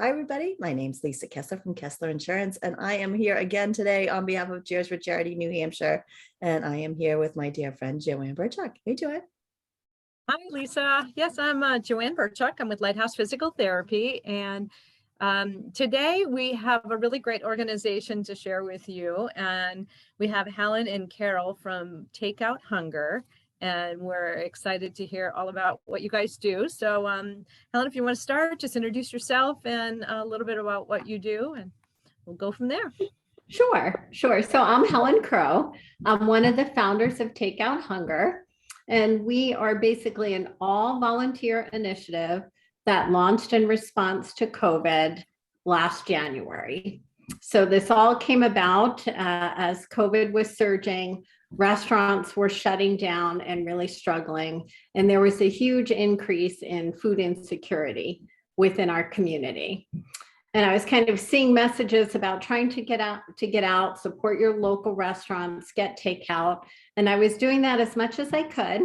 Hi, everybody. My name's Lisa Keslar from Keslar Insurance, and I am here again today on behalf of Cheers for Charity New Hampshire. And I am here with my dear friend, JoAnn Burchuk. Hey, JoAnn. Hi, Lisa. Yes, I'm JoAnn Burchuk. I'm with Lighthouse Physical Therapy. And today we have a really great organization to share with you. And we have Helen and Carol from Takeout Hunger. And we're excited to hear all about what you guys do. So Helen, if you want to start, just introduce yourself and a little bit about what you do, and we'll go from there. Sure. So I'm Helen Crowe. I'm one of the founders of Takeout Hunger. And we are basically an all-volunteer initiative that launched in response to COVID last January. So this all came about as COVID was surging, restaurants were shutting down and really struggling, and there was a huge increase in food insecurity within our community. And I was kind of seeing messages about trying to get out, support your local restaurants, get takeout. And I was doing that as much as I could.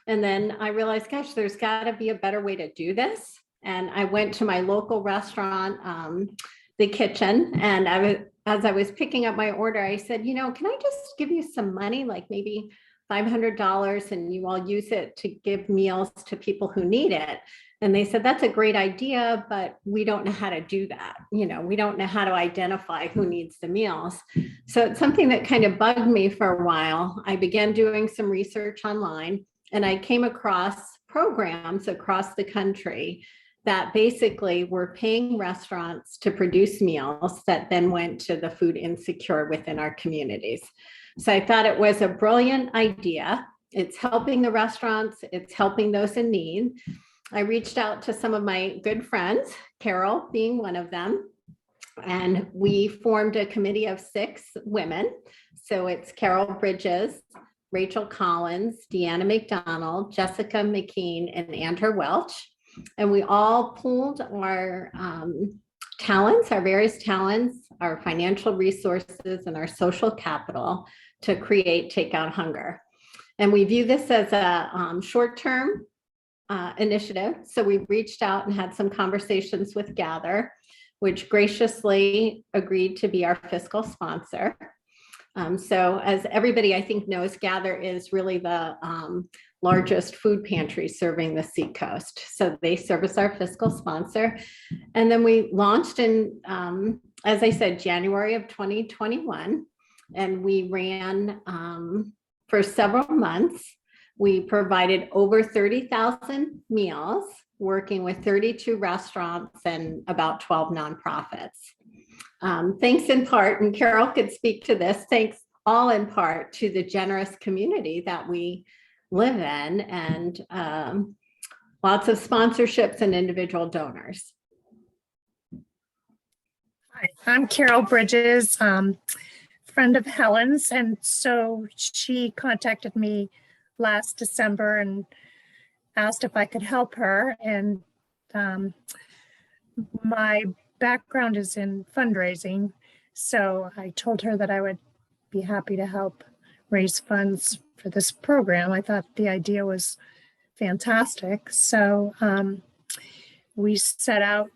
And then I realized, gosh, there's got to be a better way to do this. And I went to my local restaurant, the kitchen, and as I was picking up my order, I said, can I just give you some money, like maybe $500, and you all use it to give meals to people who need it? And they said, that's a great idea, but we don't know how to do that. We don't know how to identify who needs the meals. So it's something that kind of bugged me for a while. I began doing some research online, and I came across programs across the country that basically were paying restaurants to produce meals that then went to the food insecure within our communities. So I thought it was a brilliant idea. It's helping the restaurants, it's helping those in need. I reached out to some of my good friends, Carol being one of them, and we formed a committee of 6 women. So it's Carol Bridges, Rachel Collins, Deanna McDonald, Jessica McKean, and Andrew Welch. And we all pooled our talents, our various talents, our financial resources, and our social capital to create Takeout Hunger. And we view this as a short-term initiative. So we reached out and had some conversations with Gather, which graciously agreed to be our fiscal sponsor. So as everybody I think knows, Gather is really the largest food pantry serving the Seacoast. So they serve as our fiscal sponsor. And then we launched in, as I said, January of 2021, and we ran for several months. We provided over 30,000 meals, working with 32 restaurants and about 12 nonprofits. Thanks in part, and Carol could speak to this, thanks all in part to the generous community that we live in, and lots of sponsorships and individual donors. Hi, I'm Carol Bridges, friend of Helen's, and so she contacted me last December and asked if I could help her. And my background is in fundraising, so I told her that I would be happy to help raise funds for this program. I thought the idea was fantastic. So we set a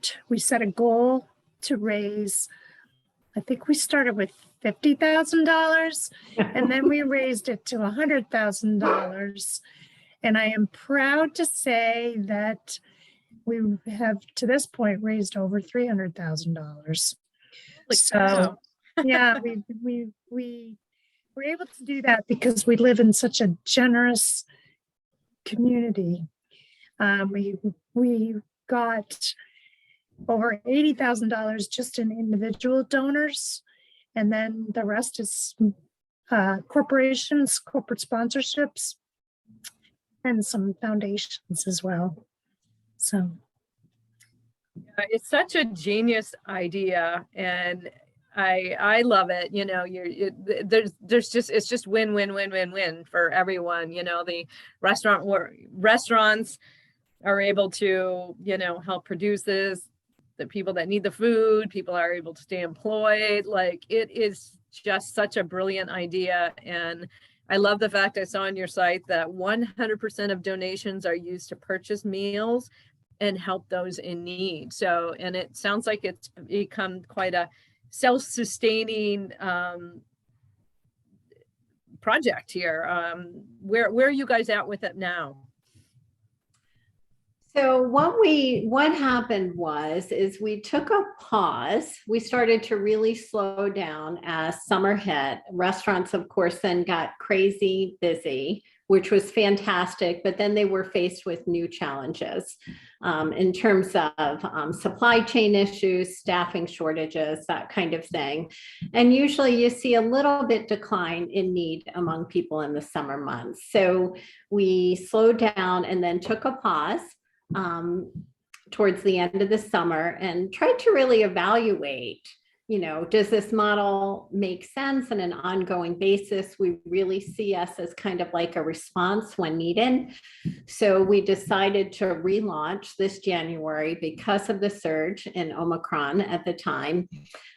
goal to raise, I think we started with $50,000, and then we raised it to $100,000. And I am proud to say that we have to this point raised over $300,000. So yeah, we were able to do that because we live in such a generous community. We got over $80,000 just in individual donors, and then the rest is corporations, corporate sponsorships, and some foundations as well. So it's such a genius idea, and I love it. It's just win for everyone. The restaurants are able to help produce this. The people that need the food, people are able to stay employed. Like, it is just such a brilliant idea. And I love the fact I saw on your site that 100% of donations are used to purchase meals and help those in need. So, and it sounds like it's become quite a self-sustaining project here. Where are you guys at with it now? So what happened is we took a pause. We started to really slow down as summer hit. Restaurants, of course, then got crazy busy, which was fantastic, but then they were faced with new challenges in terms of supply chain issues, staffing shortages, that kind of thing. And usually you see a little bit decline in need among people in the summer months. So we slowed down and then took a pause towards the end of the summer and tried to really evaluate, does this model make sense on an ongoing basis? We really see us as kind of like a response when needed. So we decided to relaunch this January because of the surge in Omicron at the time.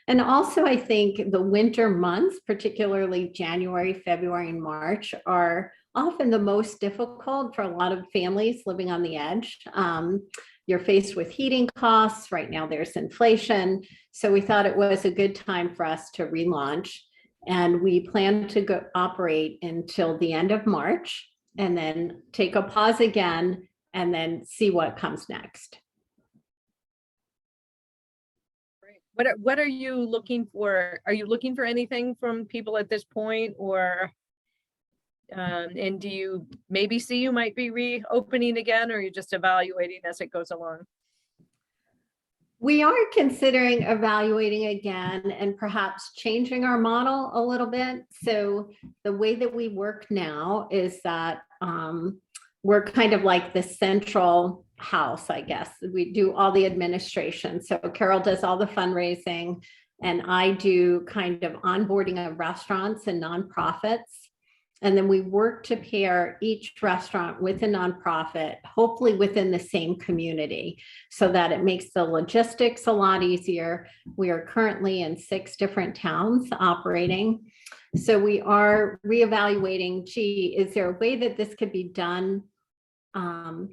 And also, I think the winter months, particularly January, February, and March, are often the most difficult for a lot of families living on the edge. You're faced with heating costs. Right now there's inflation. So we thought it was a good time for us to relaunch. And we plan to go operate until the end of March and then take a pause again and then see what comes next. What are you looking for? Are you looking for anything from people at this point, or and do you maybe see you might be reopening again, or are you just evaluating as it goes along? We are considering evaluating again and perhaps changing our model a little bit. So the way that we work now is that we're kind of like the central house, I guess. We do all the administration. So Carol does all the fundraising, and I do kind of onboarding of restaurants and nonprofits. And then we work to pair each restaurant with a nonprofit, hopefully within the same community, so that it makes the logistics a lot easier. We are currently in 6 different towns operating. So we are reevaluating, is there a way that this could be done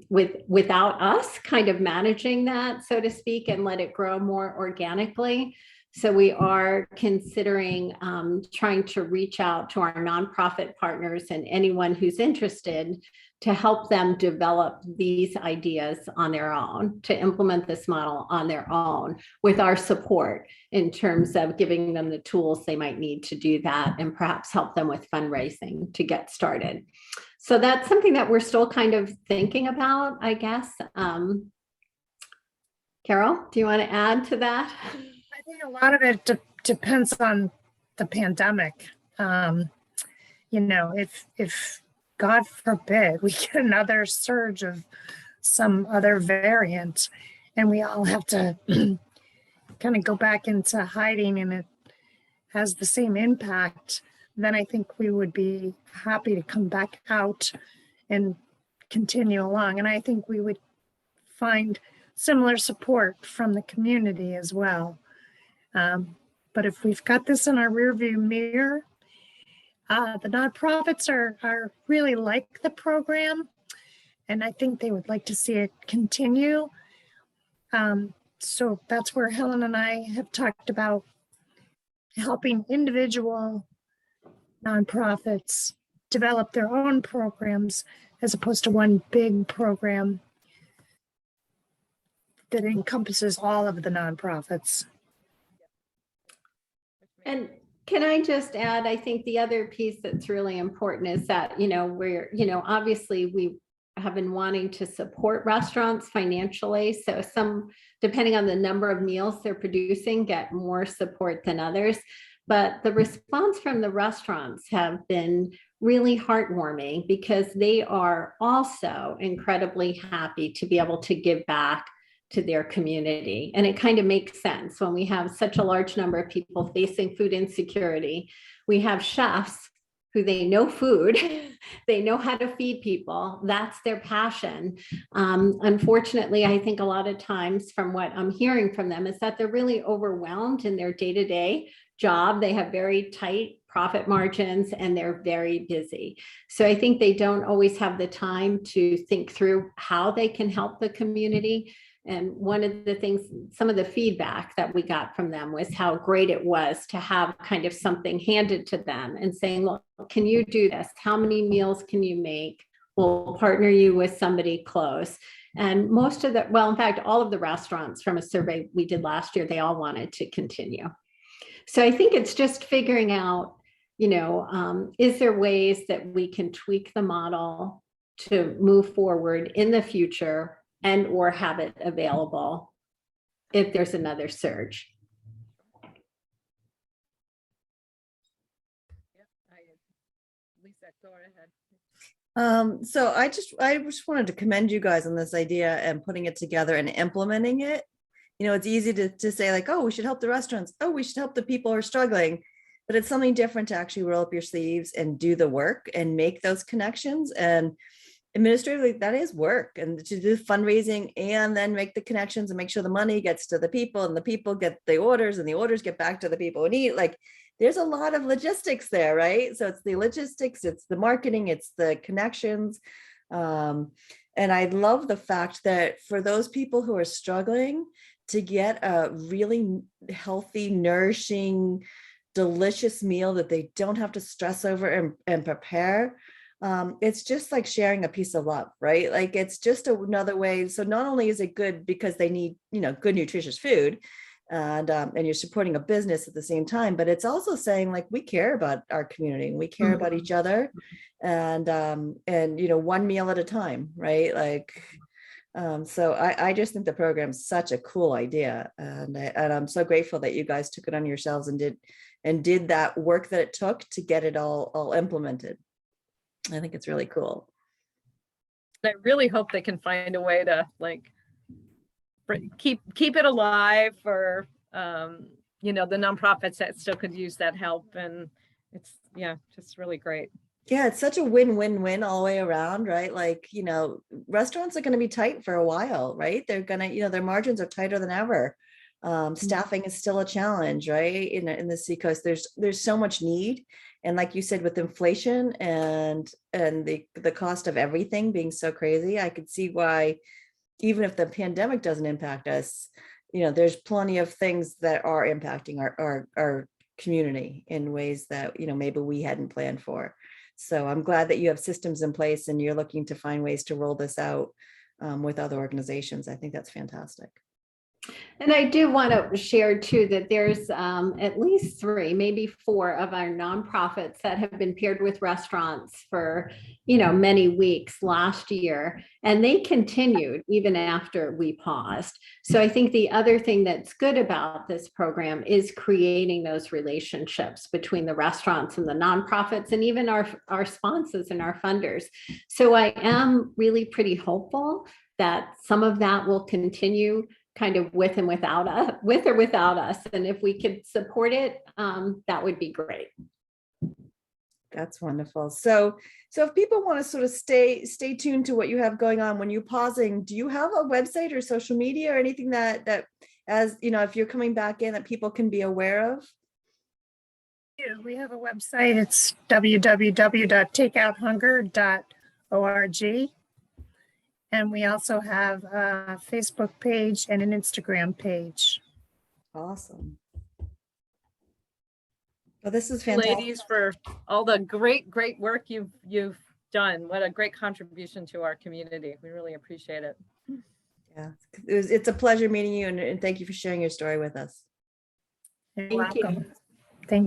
without us kind of managing that, so to speak, and let it grow more organically? So we are considering trying to reach out to our nonprofit partners and anyone who's interested to help them develop these ideas on their own, to implement this model on their own with our support in terms of giving them the tools they might need to do that, and perhaps help them with fundraising to get started. So that's something that we're still kind of thinking about, I guess. Carol, do you want to add to that? I think a lot of it depends on the pandemic. If God forbid we get another surge of some other variant and we all have to kind of go back into hiding and it has the same impact, then I think we would be happy to come back out and continue along. And I think we would find similar support from the community as well. But if we've got this in our rearview mirror, the nonprofits are really like the program, and I think they would like to see it continue. So that's where Helen and I have talked about helping individual nonprofits develop their own programs as opposed to one big program that encompasses all of the nonprofits. And can I just add, I think the other piece that's really important is that, obviously we have been wanting to support restaurants financially. So some, depending on the number of meals they're producing, get more support than others. But the response from the restaurants have been really heartwarming because they are also incredibly happy to be able to give back to their community. And it kind of makes sense when we have such a large number of people facing food insecurity. We have chefs who they know food, they know how to feed people. That's their passion. Unfortunately, I think a lot of times from what I'm hearing from them is that they're really overwhelmed in their day-to-day job. They have very tight profit margins and they're very busy. So I think they don't always have the time to think through how they can help the community. And one of the things, some of the feedback that we got from them was how great it was to have kind of something handed to them and saying, look, can you do this? How many meals can you make? We'll partner you with somebody close. And most of the, well, in fact, all of the restaurants from a survey we did last year, they all wanted to continue. So I think it's just figuring out, you know, is there ways that we can tweak the model to move forward in the future and or have it available if there's another surge? Lisa, go ahead. So I just wanted to commend you guys on this idea and putting it together and implementing it. You know, it's easy to say like, oh, we should help the restaurants. Oh, we should help the people who are struggling. But it's something different to actually roll up your sleeves and do the work and make those connections. And administratively, that is work. And to do fundraising and then make the connections and make sure the money gets to the people and the people get the orders and the orders get back to the people who need, like, there's a lot of logistics there, right? So it's the logistics, it's the marketing, it's the connections. And I love the fact that for those people who are struggling to get a really healthy, nourishing, delicious meal that they don't have to stress over and prepare, it's just like sharing a piece of love, right? Like it's just another way. So not only is it good because they need, you know, good nutritious food, and you're supporting a business at the same time, but it's also saying like we care about our community and we care about each other, and you know, one meal at a time, right? Like so I just think the program's such a cool idea, and I'm so grateful that you guys took it on yourselves and did that work that it took to get it all implemented. I think it's really cool. I really hope they can find a way to like keep it alive for you know, the nonprofits that still could use that help. And it's, yeah, just really great. Yeah, it's such a win-win-win all the way around, right? Like, you know, restaurants are going to be tight for a while, right? They're going to, you know, their margins are tighter than ever. Staffing is still a challenge, right? In the Seacoast, there's so much need. And like you said, with inflation and the cost of everything being so crazy, I could see why, even if the pandemic doesn't impact us, you know, there's plenty of things that are impacting our community in ways that, you know, maybe we hadn't planned for. So I'm glad that you have systems in place and you're looking to find ways to roll this out with other organizations. I think that's fantastic. And I do want to share too that there's at least 3, maybe 4 of our nonprofits that have been paired with restaurants for, you know, many weeks last year, and they continued even after we paused. So I think the other thing that's good about this program is creating those relationships between the restaurants and the nonprofits and even our sponsors and our funders. So I am really pretty hopeful that some of that will continue kind of with or without us. And if we could support it, that would be great. That's wonderful. So if people want to sort of stay tuned to what you have going on when you're pausing, do you have a website or social media or anything that as you know, if you're coming back in, that people can be aware of? Yeah, we have a website. It's www.takeouthunger.org. And we also have a Facebook page and an Instagram page. Awesome. Well, this is fantastic. Ladies, for all the great work you've done. What a great contribution to our community. We really appreciate it. Yeah, it's a pleasure meeting you, and thank you for sharing your story with us. You're Thank you. welcome.